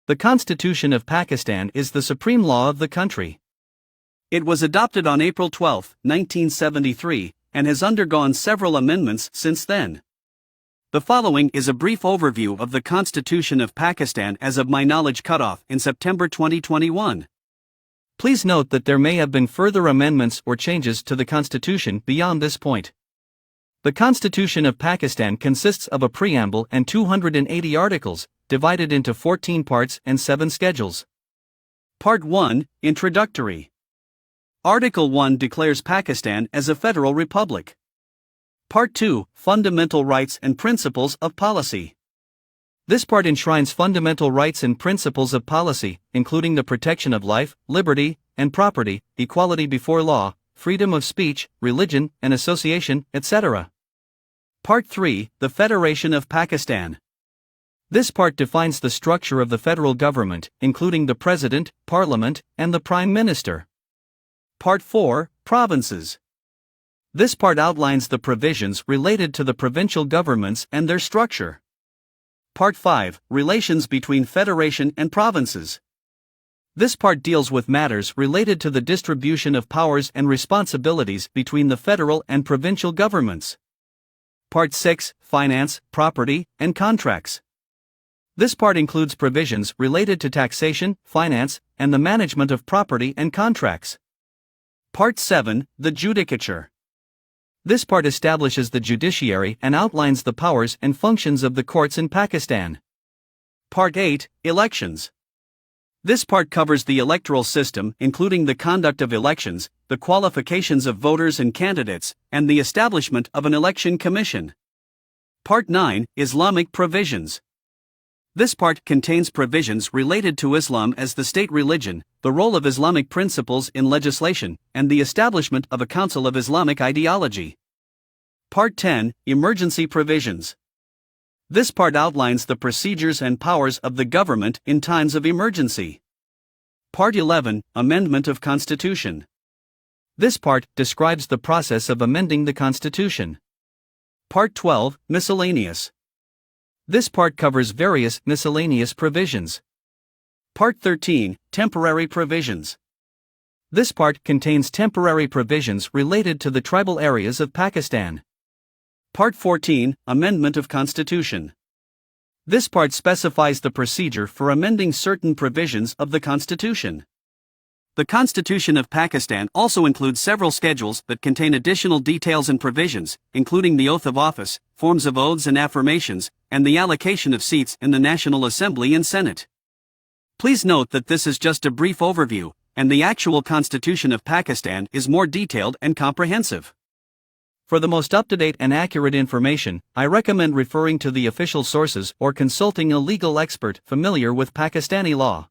The Constitution of Pakistan is the supreme law of the country. It was adopted on April 12, 1973, and has undergone several amendments since then. The following is a brief overview of the Constitution of Pakistan as of my knowledge cutoff in September 2021. Please note that there may have been further amendments or changes to the Constitution beyond this point. The Constitution of Pakistan consists of a preamble and 280 articles, divided into 14 parts and 7 schedules. Part 1, Introductory. Article 1 declares Pakistan as a federal republic. Part 2, Fundamental Rights and Principles of Policy. This part enshrines fundamental rights and principles of policy, including the protection of life, liberty, and property, equality before law, freedom of speech, religion, and association, etc. Part 3, The Federation of Pakistan. This part defines the structure of the federal government, including the President, Parliament, and the Prime Minister. Part 4, Provinces. This part outlines the provisions related to the provincial governments and their structure. Part 5, Relations between Federation and Provinces. This part deals with matters related to the distribution of powers and responsibilities between the federal and provincial governments. Part 6, Finance, Property, and Contracts. This part includes provisions related to taxation, finance, and the management of property and contracts. Part 7, The Judicature. This part establishes the judiciary and outlines the powers and functions of the courts in Pakistan. Part 8, Elections. This part covers the electoral system, including the conduct of elections, the qualifications of voters and candidates, and the establishment of an election commission. Part 9, Islamic Provisions. This part contains provisions related to Islam as the state religion, the role of Islamic principles in legislation, and the establishment of a Council of Islamic Ideology. Part 10, Emergency Provisions. This part outlines the procedures and powers of the government in times of emergency. Part 11, Amendment of Constitution. This part describes the process of amending the Constitution. Part 12, Miscellaneous. This part covers various miscellaneous provisions. Part 13, Temporary Provisions. This part contains temporary provisions related to the tribal areas of Pakistan. Part 14, Amendment of Constitution. This part specifies the procedure for amending certain provisions of the Constitution. The Constitution of Pakistan also includes several schedules that contain additional details and provisions, including the oath of office, forms of oaths and affirmations, and the allocation of seats in the National Assembly and Senate. Please note that this is just a brief overview, and the actual Constitution of Pakistan is more detailed and comprehensive. For the most up-to-date and accurate information, I recommend referring to the official sources or consulting a legal expert familiar with Pakistani law.